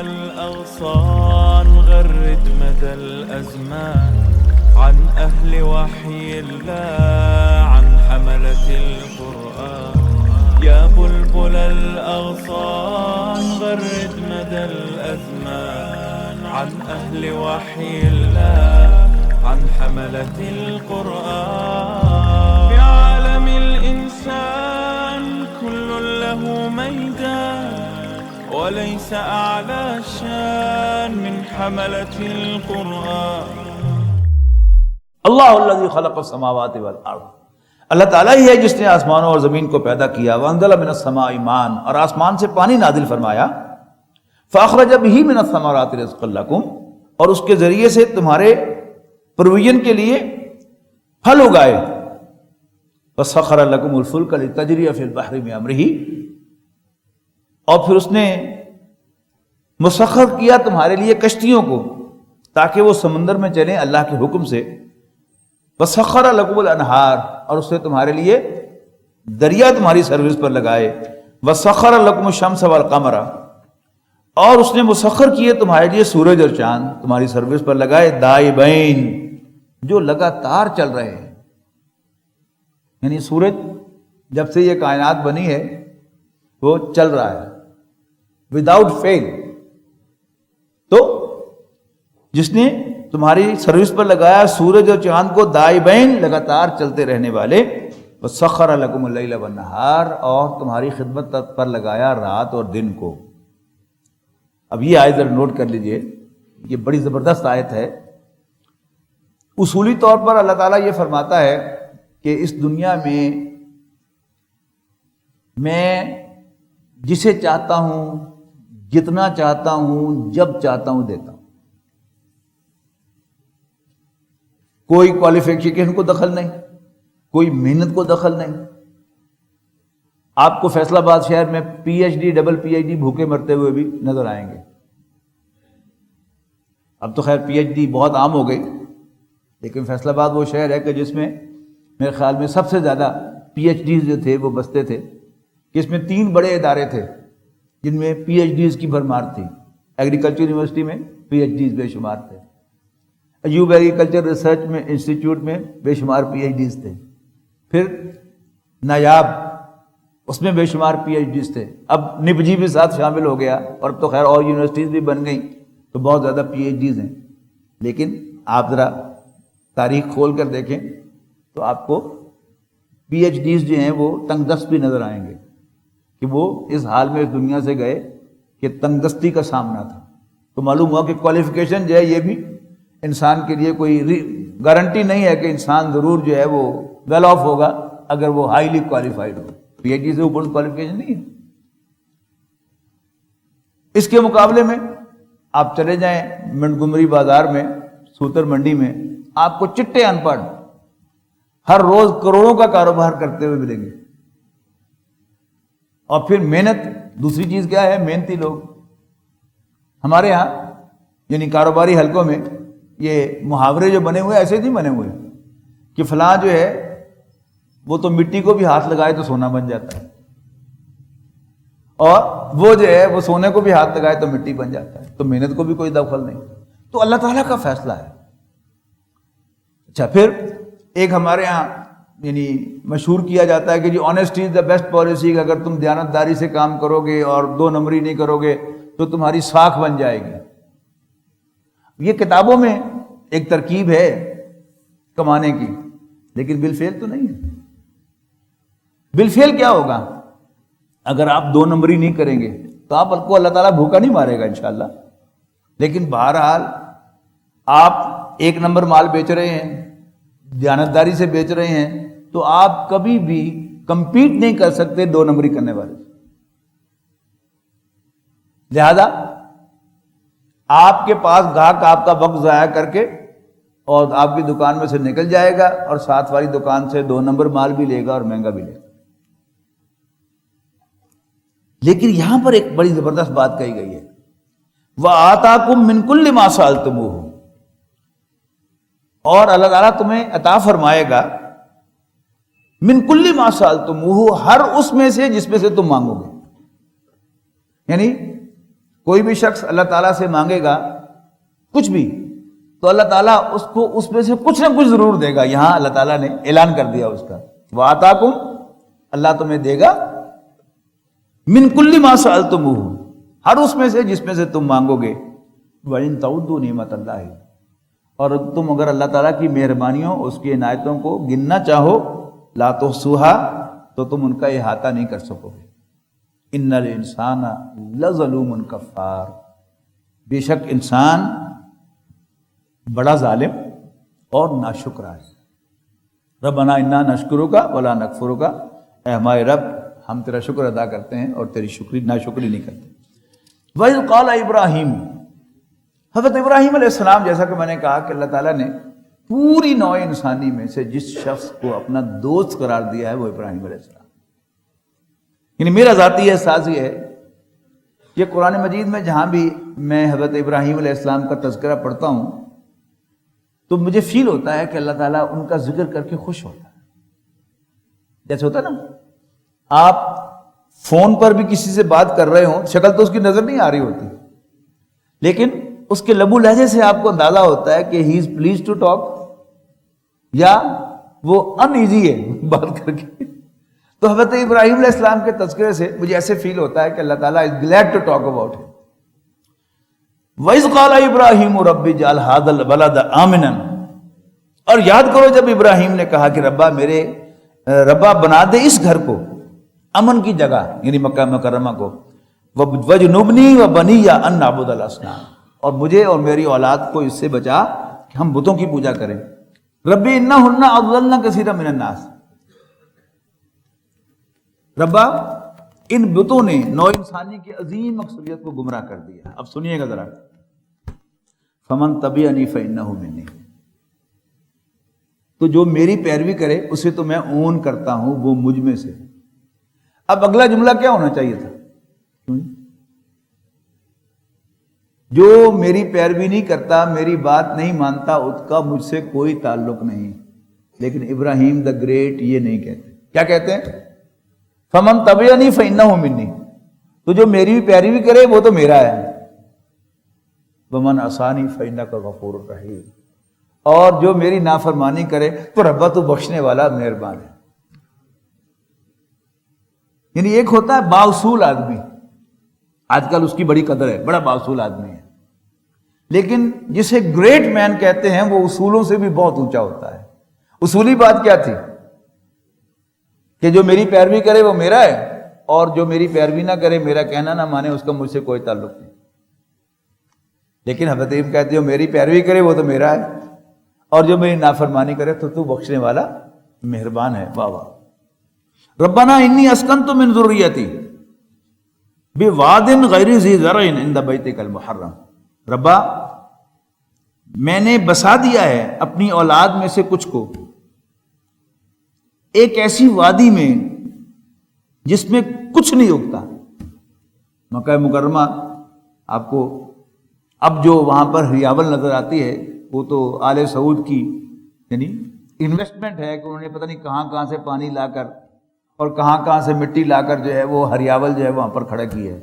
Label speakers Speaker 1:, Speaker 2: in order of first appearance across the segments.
Speaker 1: الأغصان غرد مدى الأزمان عن أهل وحي الله عن حملة القرآن يا بلبل الأغصان غرد مدى الأزمان عن أهل وحي الله عن حملة القرآن في عالم الإنسان كل له ميدان وليس أعلى شان من حملة القرآن.
Speaker 2: اللہ الذی خلق السماوات والارض، اللہ تعالیٰ ہی ہے جس نے آسمانوں اور زمین کو پیدا کیا. وانزل من السماء ماء، اور آسمان سے پانی نازل فرمایا. فاخرج به من الثمرات رزقا لکم، اور اس کے ذریعے سے تمہارے پرویژن کے لیے پھل اگائے. وسخر لکم الفلک لتجری فی البحر بامرہ، اور پھر اس نے مسخر کیا تمہارے لیے کشتیوں کو تاکہ وہ سمندر میں چلیں اللہ کے حکم سے. وسخر لکم الانہار، اور اس نے تمہارے لیے دریا تمہاری سروس پر لگائے. وسخر لکم الشمس والقمر، اور اس نے مسخر کیے تمہارے لیے سورج اور چاند تمہاری سروس پر لگائے. دائبین، جو لگاتار چل رہے ہیں. یعنی سورج جب سے یہ کائنات بنی ہے وہ چل رہا ہے وداؤٹ فیل. تو جس نے تمہاری سروس پر لگایا سورج اور چاند کو دائبین، لگاتار چلتے رہنے والے. وسخر لکم اللیل والنہار، اور تمہاری خدمت پر لگایا رات اور دن کو. اب یہ آیت ذرا نوٹ کر لیجئے، یہ بڑی زبردست آیت ہے. اصولی طور پر اللہ تعالیٰ یہ فرماتا ہے کہ اس دنیا میں جسے چاہتا ہوں، جتنا چاہتا ہوں، جب چاہتا ہوں دیتا ہوں. کوئی کوالیفیکیشن کو دخل نہیں، کوئی محنت کو دخل نہیں. آپ کو فیصل آباد شہر میں P H D, double P H D بھوکے مرتے ہوئے بھی نظر آئیں گے. اب تو خیر پی ایچ ڈی بہت عام ہو گئی، لیکن فیصل آباد وہ شہر ہے کہ جس میں میرے خیال میں سب سے زیادہ پی ایچ ڈیز جو تھے وہ بستے تھے. کہ اس میں 3 بڑے ادارے تھے جن میں پی ایچ ڈیز کی بھرمار تھی. ایگریکلچر یونیورسٹی میں پی ایچ ڈیز بے شمار تھے. ایوب ایگریکلچر ریسرچ میں انسٹیٹیوٹ میں بے شمار پی ایچ ڈیز تھے. پھر نایاب، اس میں بے شمار پی ایچ ڈیز تھے. اب نپجی بھی ساتھ شامل ہو گیا، اور اب تو خیر اور یونیورسٹیز بھی بن گئیں تو بہت زیادہ پی ایچ ڈیز ہیں. لیکن آپ ذرا تاریخ کھول کر دیکھیں تو آپ کو پی ایچ ڈیز جو ہیں وہ تنگ دست بھی نظر آئیں گے کہ وہ اس حال میں اس دنیا سے گئے کہ تنگ دستی کا سامنا تھا. تو معلوم ہوا کہ کوالیفیکیشن جو ہے یہ بھی انسان کے لیے کوئی گارنٹی نہیں ہے کہ انسان ضرور جو ہے وہ ویل آف ہوگا اگر وہ ہائیلی کوالیفائڈ ہو. پی ایچ ڈی سے اوپر کوالیفیکیشن نہیں ہے. اس کے مقابلے میں آپ چلے جائیں منٹگمری بازار میں، سوتر منڈی میں، آپ کو چٹے ان پڑھ ہر روز کروڑوں کا کاروبار کرتے ہوئے ملیں گے. اور پھر محنت، دوسری چیز کیا ہے؟ محنتی لوگ. ہمارے ہاں یعنی کاروباری حلقوں میں یہ محاورے جو بنے ہوئے ایسے نہیں بنے ہوئے کہ فلاں جو ہے وہ تو مٹی کو بھی ہاتھ لگائے تو سونا بن جاتا ہے، اور وہ جو ہے وہ سونے کو بھی ہاتھ لگائے تو مٹی بن جاتا ہے. تو محنت کو بھی کوئی دخل نہیں. تو اللہ تعالیٰ کا فیصلہ ہے. اچھا، پھر ایک ہمارے ہاں یعنی مشہور کیا جاتا ہے کہ جی honesty is the best policy. اگر تم دیانتداری سے کام کرو گے اور 2 نمبری نہیں کرو گے تو تمہاری ساکھ بن جائے گی. یہ کتابوں میں ایک ترکیب ہے کمانے کی، لیکن بالفعل تو نہیں ہے. بالفعل کیا ہوگا؟ اگر آپ 2 نمبری نہیں کریں گے تو آپ کو اللہ تعالیٰ بھوکا نہیں مارے گا انشاءاللہ. لیکن بہرحال آپ 1 نمبر مال بیچ رہے ہیں، دیانتداری سے بیچ رہے ہیں، تو آپ کبھی بھی کمپیٹ نہیں کر سکتے 2 نمبری کرنے والے. لہذا آپ کے پاس گاہک آپ کا وقت ضائع کر کے اور آپ کی دکان میں سے نکل جائے گا، اور ساتھ والی دکان سے 2 نمبر مال بھی لے گا اور مہنگا بھی لے گا. لیکن یہاں پر ایک بڑی زبردست بات کہی گئی ہے، وَآتَاكُم مِّن كُلِّ مَا سَأَلْتُمُوهُ، اور اللہ تعالیٰ تمہیں عطا فرمائے گا من کل ما سألتموہ، ہر اس میں سے جس میں سے تم مانگو گے. یعنی کوئی بھی شخص اللہ تعالیٰ سے مانگے گا کچھ بھی تو اللہ تعالیٰ اس کو اس میں سے کچھ نہ کچھ ضرور دے گا. یہاں اللہ تعالیٰ نے اعلان کر دیا اس کا, وَآتَاكُمْ, اللہ تمہیں دے گا, مِن كُلِّ مَا سَأَلْتُمُوهُ, ہر اس میں سے جس میں سے تم مانگو گے. وَإِن تَعُدُّوا نِعْمَتَ اللَّهِ, اور تم اگر اللہ تعالیٰ کی مہربانیوں اس کی عنایتوں کو گننا چاہو, لَا تُحْصُوهَا, تو تم ان کا احاطہ نہیں کر سکو گے. ان الانسان لظلوم کفار, بے شک انسان بڑا ظالم اور ناشکرا ہے. ربنا انا نشکرک ولا نکفرک, اے ہمارے رب ہم تیرا شکر ادا کرتے ہیں اور تیری ناشکری نہیں کرتے. وَإِذْ قَالَ ابراہیم, حضرت ابراہیم علیہ السلام, جیسا کہ میں نے کہا کہ اللہ تعالیٰ نے پوری نوع انسانی میں سے جس شخص کو اپنا دوست قرار دیا ہے وہ ابراہیم علیہ السلام. یعنی میرا ذاتی احساس یہ ہے کہ قرآن مجید میں جہاں بھی میں حضرت ابراہیم علیہ السلام کا تذکرہ پڑھتا ہوں تو مجھے فیل ہوتا ہے کہ اللہ تعالیٰ ان کا ذکر کر کے خوش ہوتا ہے. جیسے ہوتا ہے نا, آپ فون پر بھی کسی سے بات کر رہے ہوں, شکل تو اس کی نظر نہیں آ رہی ہوتی, لیکن اس کے لب و لہجے سے آپ کو اندازہ ہوتا ہے کہ ہی از پلیز ٹو ٹاک, یا وہ ان ایزی ہے بات کر کے. تو حضرت ابراہیم علیہ السلام کے تذکرے سے مجھے ایسے فیل ہوتا ہے کہ اللہ تعالیٰ is glad to talk about him. وَإِذْ قَالَ إِبْرَاهِيمُ رَبِّ اجْعَلْ هَذَا الْبَلَدَ آمِنًا, اور یاد کرو جب ابراہیم نے کہا کہ ربا بنا دے اس گھر کو امن کی جگہ, یعنی مکہ مکرمہ کو, وَجْنُبْنِي وَبَنِيَّ أَن نَعْبُدَ الْأَصْنَامَ, اور مجھے اور میری اولاد کو اس سے بچا کہ ہم بتوں کی پوجا کریں. ربی انہن اضللن کثیرا من الناس, ربا ان بتوں نے نوع انسانی کی عظیم اکثریت کو گمراہ کر دیا. اب سنیے گا ذرا, فمن تبعنی فانہ منی, تو جو میری پیروی کرے اسے تو میں اون کرتا ہوں, وہ مجھ میں سے. اب اگلا جملہ کیا ہونا چاہیے تھا, جو میری پیروی نہیں کرتا, میری بات نہیں مانتا, اس کا مجھ سے کوئی تعلق نہیں. لیکن ابراہیم دا گریٹ یہ نہیں کہتے. کیا کہتے ہیں, فمن تبعنی فانہ منی, تو جو میری پیروی کرے وہ تو میرا ہے. ومن عصانی فانک غفور رحیم, اور جو میری نافرمانی کرے تو ربا تو بخشنے والا مہربان ہے. یعنی ایک ہوتا ہے بااصول آدمی, آج کل اس کی بڑی قدر ہے, بڑا بااصول آدمی ہے, لیکن جسے گریٹ مین کہتے ہیں وہ اصولوں سے بھی بہت اونچا ہوتا ہے. اصولی بات کیا تھی کہ جو میری پیروی کرے وہ میرا ہے, اور جو میری پیروی نہ کرے, میرا کہنا نہ مانے, اس کا مجھ سے کوئی تعلق نہیں. لیکن حضرت ابراہیم کہتے ہیں میری پیروی کرے وہ تو میرا ہے, اور جو میری نافرمانی کرے تو بخشنے والا مہربان ہے. واہ واہ. ربنا انی اسکنت من ذریتی بواد غیر ذی زرع عند بیتک المحرم, ربا میں نے بسا دیا ہے اپنی اولاد میں سے کچھ کو ایک ایسی وادی میں جس میں کچھ نہیں اگتا. مکہ مکرمہ آپ کو اب جو وہاں پر ہریاول نظر آتی ہے وہ تو آل سعود کی یعنی انویسٹمنٹ ہے کہ انہوں نے پتہ نہیں کہاں کہاں سے پانی لا کر اور کہاں کہاں سے مٹی لا کر جو ہے وہ ہریاول جو ہے وہاں پر کھڑا کی ہے,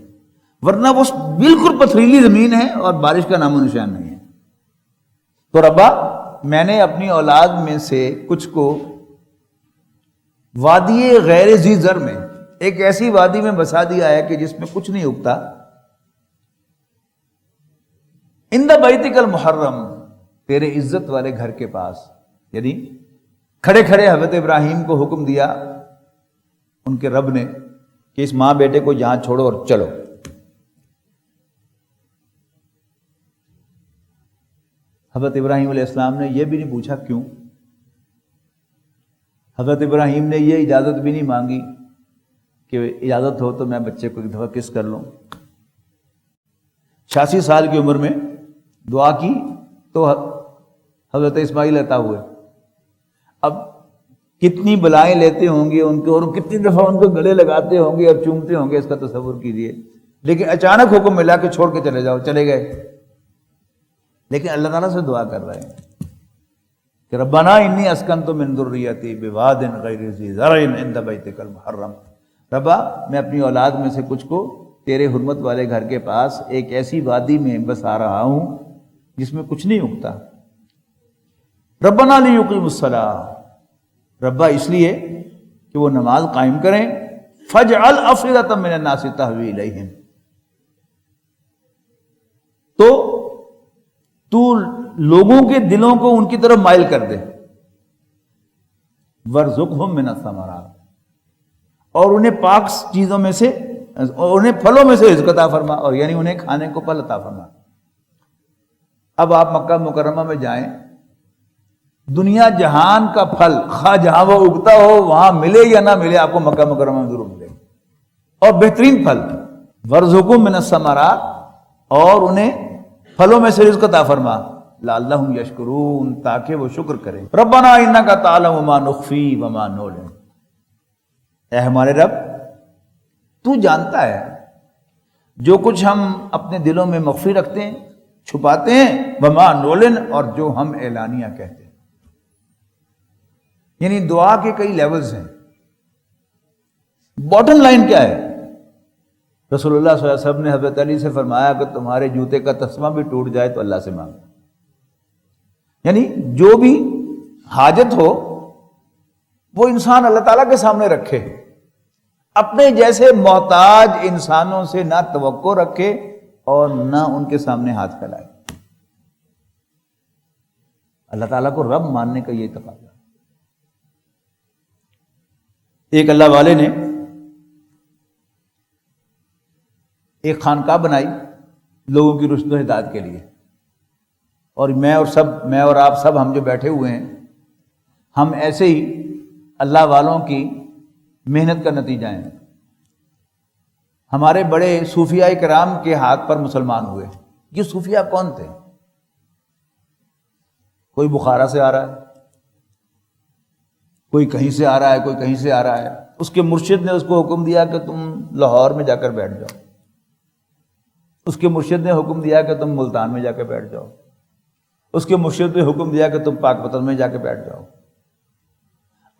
Speaker 2: ورنہ وہ بالکل پتھریلی زمین ہے اور بارش کا نام و نشان نہیں ہے. تو ربا میں نے اپنی اولاد میں سے کچھ کو وادی غیر ذی زر میں, ایک ایسی وادی میں بسا دیا ہے کہ جس میں کچھ نہیں اگتا, عند بیتک المحرم, تیرے عزت والے گھر کے پاس. یعنی کھڑے کھڑے حضرت ابراہیم کو حکم دیا ان کے رب نے کہ اس ماں بیٹے کو یہاں چھوڑو اور چلو. حضرت ابراہیم علیہ السلام نے یہ بھی نہیں پوچھا کیوں, حضرت ابراہیم نے یہ اجازت بھی نہیں مانگی کہ اجازت ہو تو میں بچے کو ایک دفعہ کس کر لوں. 86 سال کی عمر میں دعا کی تو حضرت اسماعیل عطا ہوئے. اب کتنی بلائیں لیتے ہوں گے ان کو, اور کتنی دفعہ ان کو گلے لگاتے ہوں گے اور چومتے ہوں گے, اس کا تصور کیجئے. لیکن اچانک حکم ملا کہ چھوڑ کے چلے جاؤ, چلے گئے. لیکن اللہ تعالیٰ سے دعا کر رہے ہیں کہ ربنا انی اسکنت من ذریتی بواد غیر ذی زرع عند بیتک المحرم, ربا میں اپنی اولاد میں سے کچھ کو تیرے حرمت والے گھر کے پاس ایک ایسی وادی میں بس آ رہا ہوں جس میں کچھ نہیں اگتا. ربنا لیقیموا الصلاۃ، ربا اس لیے کہ وہ نماز قائم کریں. فاجعل افئدۃ من الناس تہوی الیہم، تو لوگوں کے دلوں کو ان کی طرف مائل کر دے. وارزقہم من الثمرات، اور انہیں پاک چیزوں میں سے، انہیں پھلوں میں سے رزق عطا فرما، اور یعنی انہیں کھانے کو پھل عطا فرما. اب آپ مکہ مکرمہ میں جائیں، دنیا جہان کا پھل خواہ جہاں وہ اگتا ہو وہاں ملے یا نہ ملے، آپ کو مکہ مکرمہ میں ضرور ملے. اور بہترین پھل، وارزقہم من الثمرات، اور انہیں پھلوں میں سے رزق عطا فرما. لعلہم یشکرون، تاکہ وہ شکر کریں. ربنا انک تعلم ما نخفی وما نعلن، اے ہمارے رب تو جانتا ہے جو کچھ ہم اپنے دلوں میں مخفی رکھتے ہیں، چھپاتے ہیں، وما نعلن، اور جو ہم اعلانیہ کہتے ہیں. یعنی دعا کے کئی لیولز ہیں. باٹم لائن کیا ہے؟ رسول اللہ صلی اللہ علیہ وسلم نے حضرت علی سے فرمایا کہ تمہارے جوتے کا تسمہ بھی ٹوٹ جائے تو اللہ سے مانگو. یعنی جو بھی حاجت ہو وہ انسان اللہ تعالیٰ کے سامنے رکھے، اپنے جیسے محتاج انسانوں سے نہ توقع رکھے اور نہ ان کے سامنے ہاتھ پھیلائے. اللہ تعالیٰ کو رب ماننے کا یہ تقاضا. ایک اللہ والے نے ایک خانقاہ بنائی لوگوں کی رشد و ہدایت کے لیے، اور میں اور آپ سب ہم جو بیٹھے ہوئے ہیں، ہم ایسے ہی اللہ والوں کی محنت کا نتیجہ ہیں. ہمارے بڑے صوفیاء کرام کے ہاتھ پر مسلمان ہوئے. یہ صوفیاء کون تھے؟ کوئی بخارا سے آ رہا ہے، کوئی کہیں سے آ رہا ہے، کوئی کہیں سے آ رہا ہے. اس کے مرشد نے اس کو حکم دیا کہ تم لاہور میں جا کر بیٹھ جاؤ، اس کے مرشد نے حکم دیا کہ تم ملتان میں جا کے بیٹھ جاؤ، اس کے مرشد نے حکم دیا کہ تم پاک پتن میں جا کے بیٹھ جاؤ.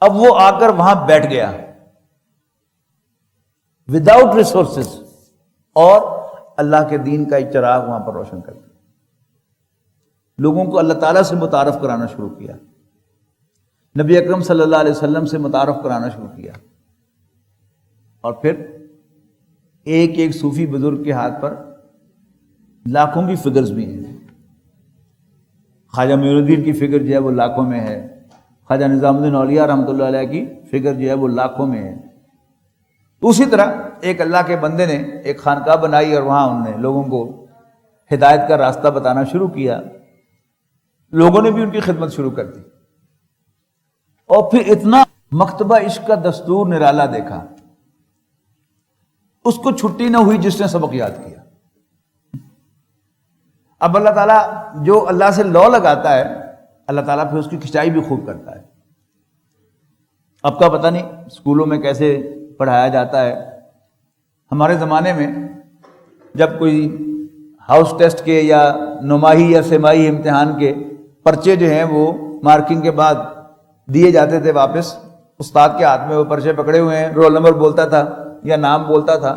Speaker 2: اب وہ آ کر وہاں بیٹھ گیا وداؤٹ ریسورسز، اور اللہ کے دین کا ایک چراغ وہاں پر روشن کر دیا. لوگوں کو اللہ تعالیٰ سے متعارف کرانا شروع کیا، نبی اکرم صلی اللہ علیہ وسلم سے متعارف کرانا شروع کیا. اور پھر ایک ایک صوفی بزرگ کے ہاتھ پر لاکھوں کی فگرز بھی ہیں. خواجہ معین الدین کی فگر جو ہے وہ لاکھوں میں ہے، خواجہ نظام الدین اولیاء رحمۃ اللہ علیہ کی فگر جو ہے وہ لاکھوں میں ہے. تو اسی طرح ایک اللہ کے بندے نے ایک خانقاہ بنائی اور وہاں انہوں نے لوگوں کو ہدایت کا راستہ بتانا شروع کیا. لوگوں نے بھی ان کی خدمت شروع کر دی، اور پھر اتنا مکتبہ عشق کا دستور نرالا دیکھا، اس کو چھٹی نہ ہوئی جس نے سبق یاد کیا. اب اللہ تعالیٰ جو اللہ سے لو لگاتا ہے، اللہ تعالیٰ پھر اس کی کھچائی بھی خوب کرتا ہے. اب کا پتہ نہیں اسکولوں میں کیسے پڑھایا جاتا ہے. ہمارے زمانے میں جب کوئی ہاؤس ٹیسٹ کے یا نماہی یا سماہی امتحان کے پرچے جو ہیں وہ مارکنگ کے بعد دیے جاتے تھے واپس، استاد کے ہاتھ میں وہ پرچے پکڑے ہوئے ہیں، رول نمبر بولتا تھا یا نام بولتا تھا،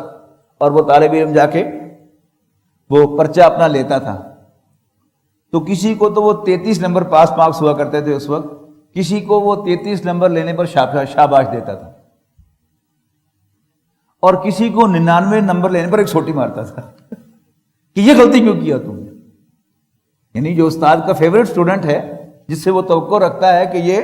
Speaker 2: اور وہ طالب علم جا کے وہ پرچہ اپنا لیتا تھا. تو کسی کو تو وہ 33 نمبر پاس مارکس ہوا کرتے تھے اس وقت، کسی کو وہ 33 نمبر لینے پر شاباش دیتا تھا، اور کسی کو 99 نمبر لینے پر ایک چھوٹی مارتا تھا کہ یہ غلطی کیوں کیا تم نے. یعنی جو استاد کا فیوریٹ اسٹوڈنٹ ہے، جس سے وہ توقع رکھتا ہے کہ یہ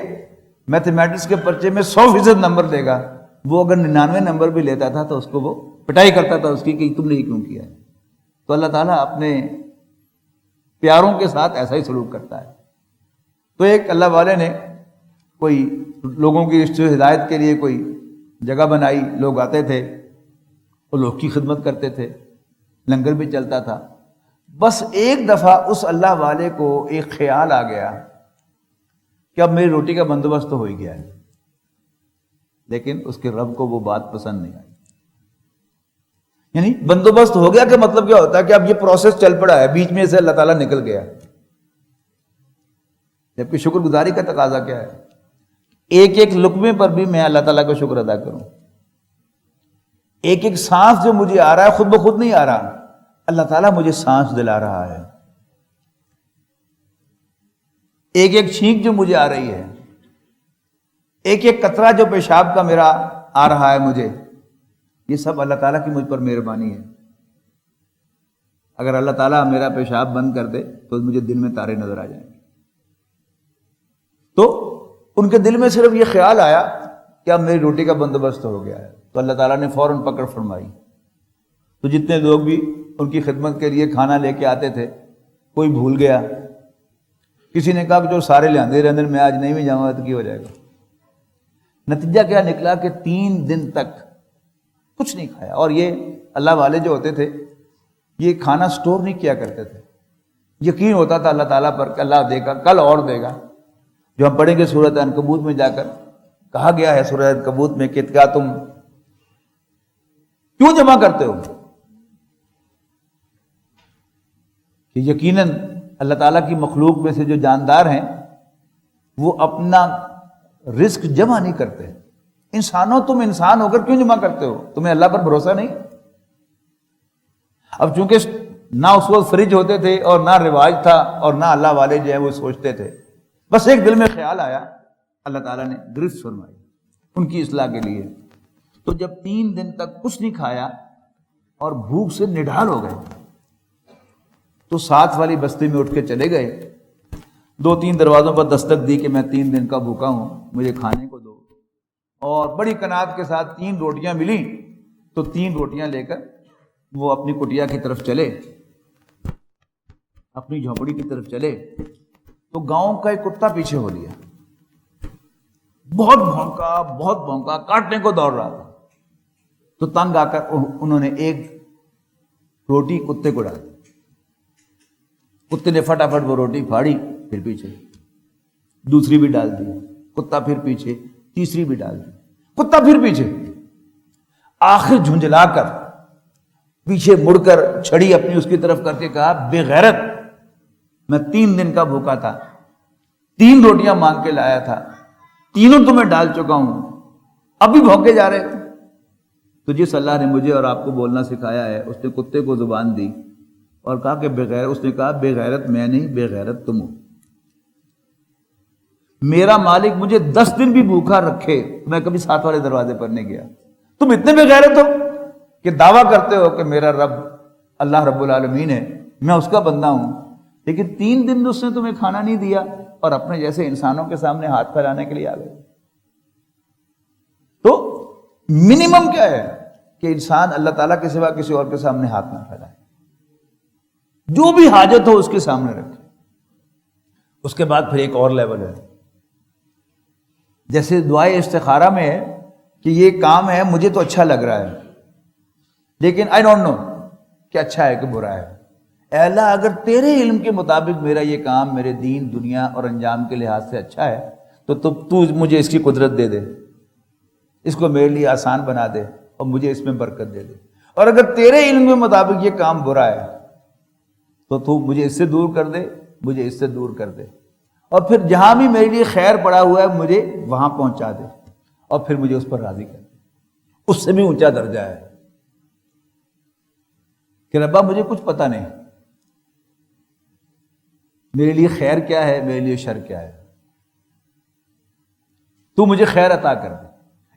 Speaker 2: میتھمیٹکس کے پرچے میں 100% نمبر دے گا، وہ اگر 99 نمبر بھی لیتا تھا تو اس کو وہ پٹائی کرتا تھا اس کی کہ تم نے یہ کیوں کیا. تو اللہ تعالیٰ اپنے پیاروں کے ساتھ ایسا ہی سلوک کرتا ہے. تو ایک اللہ والے نے کوئی لوگوں کی رشتے ہدایت کے لیے کوئی جگہ بنائی، لوگ آتے تھے، وہ لوگ کی خدمت کرتے تھے، لنگر بھی چلتا تھا. بس ایک دفعہ اس اللہ والے کو ایک خیال آ گیا کہ اب میری روٹی کا بندوبست تو ہو ہی گیا ہے، لیکن اس کے رب کو وہ بات پسند نہیں آئی. یعنی بندوبست ہو گیا کہ مطلب کیا ہوتا ہے کہ اب یہ پروسیس چل پڑا ہے، بیچ میں سے اللہ تعالیٰ نکل گیا. جبکہ شکر گزاری کا تقاضا کیا ہے؟ ایک ایک لقمے پر بھی میں اللہ تعالیٰ کا شکر ادا کروں، ایک ایک سانس جو مجھے آ رہا ہے خود بخود نہیں آ رہا، اللہ تعالیٰ مجھے سانس دلا رہا ہے۔ ایک ایک چھینک جو مجھے آ رہی ہے، ایک ایک قطرہ جو پیشاب کا میرا آ رہا ہے مجھے، یہ سب اللہ تعالیٰ کی مجھ پر مہربانی ہے۔ اگر اللہ تعالیٰ میرا پیشاب بند کر دے تو مجھے دن میں تارے نظر آ جائیں گے۔ تو ان کے دل میں صرف یہ خیال آیا کہ اب میری روٹی کا بندوبست ہو گیا ہے، تو اللہ تعالیٰ نے فوراً پکڑ فرمائی۔ تو جتنے لوگ بھی ان کی خدمت کے لیے کھانا لے کے آتے تھے، کوئی بھول گیا، کسی نے کہا کہ جو سارے لے آندے رہے میں آج نہیں بھی جاؤں گا تو کی ہو جائے گا۔ نتیجہ کیا نکلا کہ 3 دن تک کچھ نہیں کھایا۔ اور یہ اللہ والے جو ہوتے تھے یہ کھانا سٹور نہیں کیا کرتے تھے، یقین ہوتا تھا اللہ تعالیٰ پر کہ اللہ دے گا، کل اور دے گا۔ جو ہم پڑھیں گے سورۃ عنکبوت میں جا کر کہا گیا ہے سورۃ عنکبوت میں کہ کیا تم کیوں جمع کرتے ہو؟ کہ یقیناً اللہ تعالیٰ کی مخلوق میں سے جو جاندار ہیں وہ اپنا رزق جمع نہیں کرتے۔ انسانوں تم انسان ہو کر کیوں جمع کرتے ہو؟ تمہیں اللہ پر بھروسہ نہیں؟ اب چونکہ نہ اس وقت فریج ہوتے تھے اور نہ رواج تھا اور نہ اللہ والے جو ہے وہ سوچتے تھے، بس ایک دل میں خیال آیا، اللہ تعالیٰ نے گرفت فرمائی ان کی اصلاح کے لیے۔ تو جب 3 دن تک کچھ نہیں کھایا اور بھوک سے نڈھال ہو گئے تو ساتھ والی بستی میں اٹھ کے چلے گئے، 2-3 دروازوں پر دستک دی کہ میں 3 دن کا بھوکا ہوں، مجھے کھانے کو دو۔ اور بڑی قناعت کے ساتھ 3 روٹیاں ملیں تو 3 روٹیاں لے کر وہ اپنی کٹیا کی طرف چلے، اپنی جھونپڑی کی طرف چلے تو گاؤں کا ایک کتا پیچھے ہو لیا، بہت بھونکا کاٹنے کو دوڑ رہا تھا۔ تو تنگ آ کر انہوں نے ایک روٹی کتے کو ڈال دی، کتے نے فٹافٹ وہ روٹی پھاڑی، پھر پیچھے دوسری بھی ڈال دی، کتا پھر پیچھے، تیسری بھی ڈال دی، کتا پھر پیچھے، آخر جھنجلا کر پیچھے مڑ کر چھڑی اپنی اس کی طرف کر کے کہا، بے غیرت، میں 3 دن کا بھوکا تھا، 3 روٹیاں مانگ کے لایا تھا، تینوں تمہیں ڈال چکا ہوں، ابھی بھوکے جا رہے۔ تو جس اللہ نے مجھے اور آپ کو بولنا سکھایا ہے اس نے کتے کو زبان دی اور کہا کہ بغیر، اس نے کہا بے غیرت میں نہیں، بے غیرت تم ہو۔ میرا مالک مجھے 10 دن بھی بھوکا رکھے، میں کبھی 7 والے دروازے پر نہیں گیا، تم اتنے بے غیرت ہو کہ دعویٰ کرتے ہو کہ میرا رب اللہ رب العالمین ہے، میں اس کا بندہ ہوں، لیکن 3 دن اس نے تمہیں کھانا نہیں دیا اور اپنے جیسے انسانوں کے سامنے ہاتھ پھیلانے کے لیے آ گئے۔ تو منیمم کیا ہے کہ انسان اللہ تعالیٰ کے سوا کسی اور کے سامنے ہاتھ نہ پھیلائے، جو بھی حاجت ہو اس کے سامنے رکھے۔ اس کے بعد پھر ایک اور لیول ہے، جیسے دعائے استخارہ میں ہے کہ یہ کام ہے مجھے تو اچھا لگ رہا ہے لیکن آئی ڈونٹ نو کہ اچھا ہے کہ برا ہے۔ اے اللہ اگر تیرے علم کے مطابق میرا یہ کام میرے دین دنیا اور انجام کے لحاظ سے اچھا ہے تو مجھے اس کی قدرت دے دے، اس کو میرے لیے آسان بنا دے اور مجھے اس میں برکت دے دے، اور اگر تیرے علم کے مطابق یہ کام برا ہے تو مجھے اس سے دور کر دے، مجھے اس سے دور کر دے، اور پھر جہاں بھی میرے لیے خیر پڑا ہوا ہے مجھے وہاں پہنچا دے، اور پھر مجھے اس پر راضی کر دے۔ اس سے بھی اونچا درجہ ہے کہ ربا مجھے کچھ پتہ نہیں، میرے لیے خیر کیا ہے، میرے لیے شر کیا ہے، تو مجھے خیر عطا کر دے۔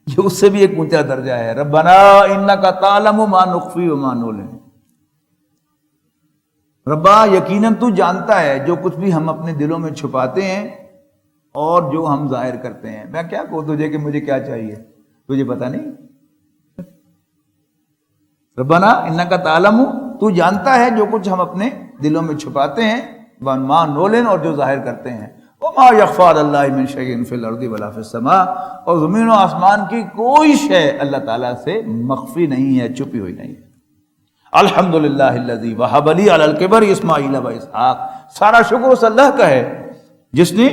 Speaker 2: یہ اس سے بھی ایک اونچا درجہ ہے، ربنا انک تعلم ما نخفی وما نعلن، ربا یقیناً تو جانتا ہے جو کچھ بھی ہم اپنے دلوں میں چھپاتے ہیں اور جو ہم ظاہر کرتے ہیں۔ میں کیا کہوں تجھے کہ مجھے کیا چاہیے، تجھے پتا نہیں؟ ربنا انک تعلم، تو جانتا ہے جو کچھ ہم اپنے دلوں میں چھپاتے ہیں، وما نعلن، اور جو ظاہر کرتے ہیں، وما یخفی علی اللہ من شیء فی الارض ولا فی السماء، اور زمین و آسمان کی کوئی شے اللہ تعالیٰ سے مخفی نہیں ہے، چھپی ہوئی نہیں ہے۔ الحمدللہ الذی وہب لی علی الکبر اسماعیل و اسحاق، سارا شکر اس اللہ کا ہے جس نے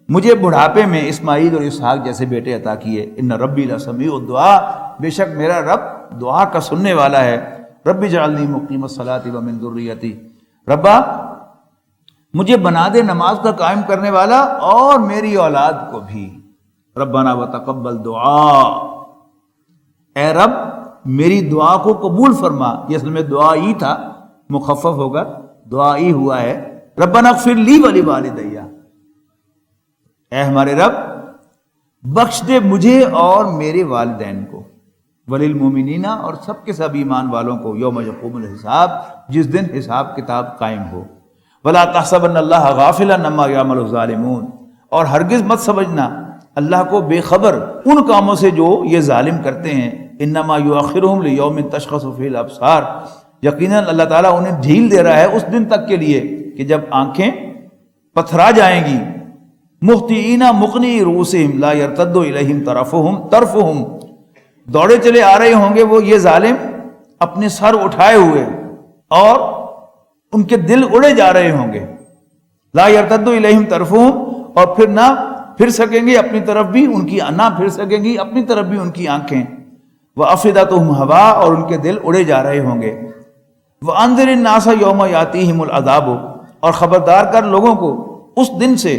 Speaker 2: مجھے بڑھاپے میں اسماعیل اور اسحاق جیسے بیٹے عطا کیے۔ ان ربی لسمیع الدعاء، بے شک میرا رب دعا کا سننے والا ہے۔ رب اجعلنی مقیم الصلاۃ ومن ذریتی، ربا مجھے بنا دے نماز کا قائم کرنے والا اور میری اولاد کو بھی۔ ربنا وتقبل دعا، اے رب میری دعا کو قبول فرما. یہ اصل میں دعا ہی تھا، مخفف ہو کر دعا ہی ہوا ہے. ربنا اغفر لی ولی والدیہ، اے ہمارے رب بخش دے مجھے اور میرے والدین کو، وللمؤمنین اور سب کے سب ایمان والوں کو، یوم یقوم الحساب جس دن حساب کتاب قائم ہو. ولا تحسبن اللہ غافلا عما یعمل الظالمون، اور ہرگز مت سمجھنا اللہ کو بے خبر ان کاموں سے جو یہ ظالم کرتے ہیں. انما یؤخرہم لیوم تشخص فیہ الابصار، یقیناً اللہ تعالیٰ انہیں ڈھیل دے رہا ہے اس دن تک کے لیے کہ جب آنکھیں پتھرا جائیں گی. مہطعین مقنعی رؤوسہم لا یرتد الیہم طرفہم، دوڑے چلے آ رہے ہوں گے وہ یہ ظالم اپنے سر اٹھائے ہوئے، اور ان کے دل اڑے جا رہے ہوں گے. لا یرتد الیہم طرفہم، اور پھر نہ پھر سکیں گے اپنی طرف بھی ان کی، نہ پھر سکیں گی اپنی طرف بھی ان کی آنکھیں. وافئدتہم ہوا، اور ان کے دل اڑے جا رہے ہوں گے. وانذر الناس یوم یاتیہم العذاب، اور خبردار کر لوگوں کو اس دن سے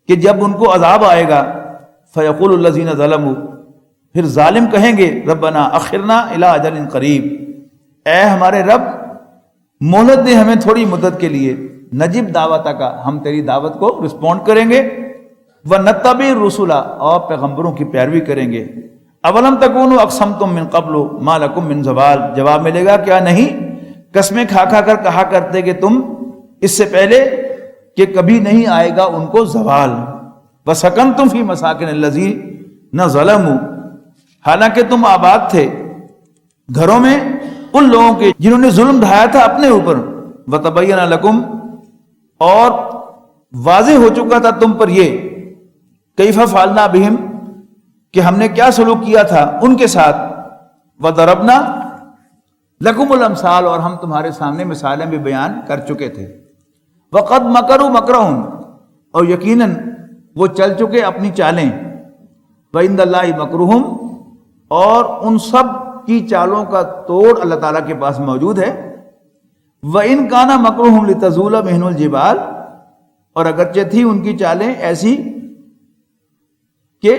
Speaker 2: کہ جب ان کو عذاب آئے گا. فیقول الذین ظلموا، پھر ظالم کہیں گے ربنا اخرنا الی اجل قریب، اے ہمارے رب مہلت دے ہمیں تھوڑی مدت کے لیے. نجب دعوتک، ہم تیری دعوت کو رسپونڈ کریں گے. ونتبع الرسل، اور پیغمبروں کی پیروی کریں گے. اولم تکونوا اقسمتم من قبل ما لکم من زوال، جواب ملے گا کیا نہیں قسمیں کھا کھا کر کہا کرتے کہ تم اس سے پہلے کہ کبھی نہیں آئے گا ان کو زوال. وسکنتم فی مساکن الذین ظلموا، حالانکہ تم آباد تھے گھروں میں ان لوگوں کے جنہوں نے ظلم ڈھایا تھا اپنے اوپر. وتبین لکم، اور واضح ہو چکا تھا تم پر یہ کیف فعلنا بہم، کہ ہم نے کیا سلوک کیا تھا ان کے ساتھ. وضربنا لکم الامثال، اور ہم تمہارے سامنے مثالیں بھی بیان کر چکے تھے. وقد مکروا مکرہم، اور یقیناً وہ چل چکے اپنی چالیں. وعند اللہ مکرہم، اور ان سب کی چالوں کا توڑ اللہ تعالیٰ کے پاس موجود ہے. وَإِن كَانَ مَكْرُهُمْ لِتَزُولَ مِنْهُ الْجِبَالُ، اور اگرچہ تھی ان کی چالیں ایسی کہ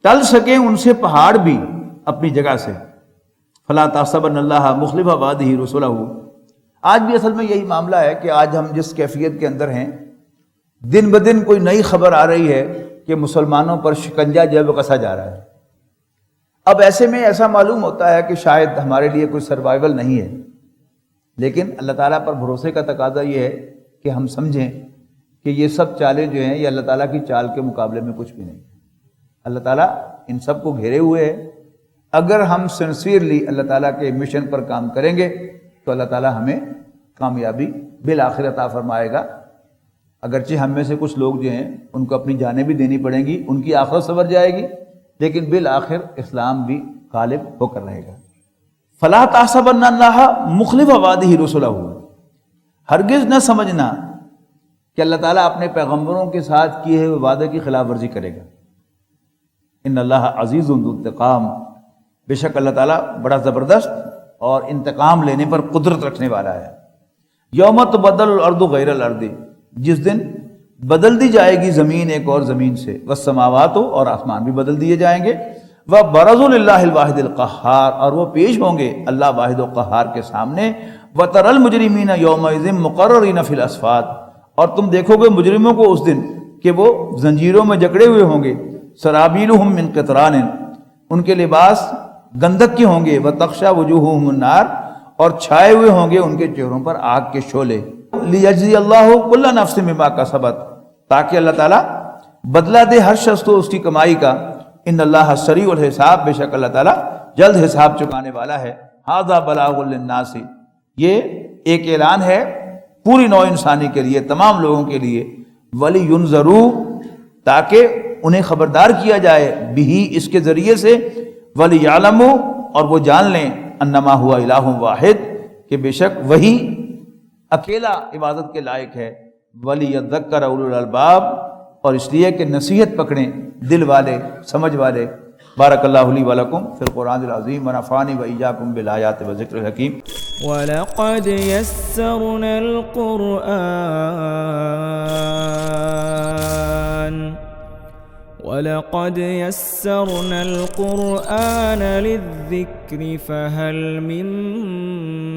Speaker 2: ٹل سکیں ان سے پہاڑ بھی اپنی جگہ سے. فَلَا تَحْسَبَنَّ اللَّهَ مُخْلِفَ وَعْدِهِ رُسُلَهُ، آج بھی اصل میں یہی معاملہ ہے کہ آج ہم جس کیفیت کے اندر ہیں، دن بدن کوئی نئی خبر آ رہی ہے کہ مسلمانوں پر شکنجہ جو ہے وہ کسا جا رہا ہے. اب ایسے میں ایسا معلوم ہوتا ہے کہ شاید ہمارے لیے کوئی سروائیول نہیں ہے، لیکن اللہ تعالیٰ پر بھروسے کا تقاضا یہ ہے کہ ہم سمجھیں کہ یہ سب چالیں جو ہیں یہ اللہ تعالیٰ کی چال کے مقابلے میں کچھ بھی نہیں. اللہ تعالیٰ ان سب کو گھیرے ہوئے ہے. اگر ہم سنسیئرلی اللہ تعالیٰ کے مشن پر کام کریں گے تو اللہ تعالیٰ ہمیں کامیابی بالآخر عطا فرمائے گا. اگرچہ ہم میں سے کچھ لوگ جو ہیں ان کو اپنی جانیں بھی دینی پڑیں گی، ان کی آخرت سنور جائے گی، لیکن بالآخر اسلام بھی غالب ہو کر رہے گا. فلا تحسبن اللہ مخلف وعدہ رسلہ، ہرگز نہ سمجھنا کہ اللہ تعالیٰ اپنے پیغمبروں کے ساتھ کیے ہوئے وعدے کی خلاف ورزی کرے گا. ان اللہ عزیز ذو انتقام، بے شک اللہ تعالیٰ بڑا زبردست اور انتقام لینے پر قدرت رکھنے والا ہے. یوم تبدل الارض غیر الارض، جس دن بدل دی جائے گی زمین ایک اور زمین سے. والسماوات، اور آسمان بھی بدل دیے جائیں گے. وبرزوا للہ الواحد القہار، اور وہ پیش ہوں گے اللہ واحد و قہار کے سامنے. وتری المجرمین یومئذ مقررین فی الاصفاد، اور تم دیکھو گے مجرموں کو اس دن کہ وہ زنجیروں میں جکڑے ہوئے ہوں گے. سرابیلہم من قطران، ان کے لباس گندک کے ہوں گے. وتغشی وجوہہم النار، اور چھائے ہوئے ہوں گے ان کے چہروں پر آگ کے شعلے. لیجزی اللہ کل نفس بما کسبت، تاکہ اللہ تعالیٰ بدلہ دے ہر شخص کو اس کی کمائی کا. ان اللہ سریع الحساب، بے شک اللہ تعالیٰ جلد حساب چکانے والا ہے. ھذا بلاغ للناس، یہ ایک اعلان ہے پوری نوع انسانی کے لیے، تمام لوگوں کے لیے. وَلِيُنذَرُوا، تاکہ انہیں خبردار کیا جائے، بِہِ، اس کے ذریعے سے. وَلِيَعْلَمُوا، اور وہ جان لیں، انما ہوا الہ واحد، کہ بے شک وہی اکیلا عبادت کے لائق ہے. وَلِيَذَّكَّرَ أُولُو الْأَلْبَابِ، اور اس لیے کہ نصیحت پکڑیں دل والے، سمجھ والے. بارک اللہ لی ولکم فی القرآن العظیم ونفعنی وإیاکم بالآیات والذکر الحکیم.
Speaker 1: وَلَقَدْ يَسَّرْنَا الْقُرْآنَ وَلَقَدْ يَسَّرْنَا الْقُرْآنَ لِلذِّكْرِ فَهَلْ مِن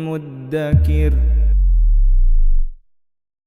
Speaker 1: مُّدَّكِرٍ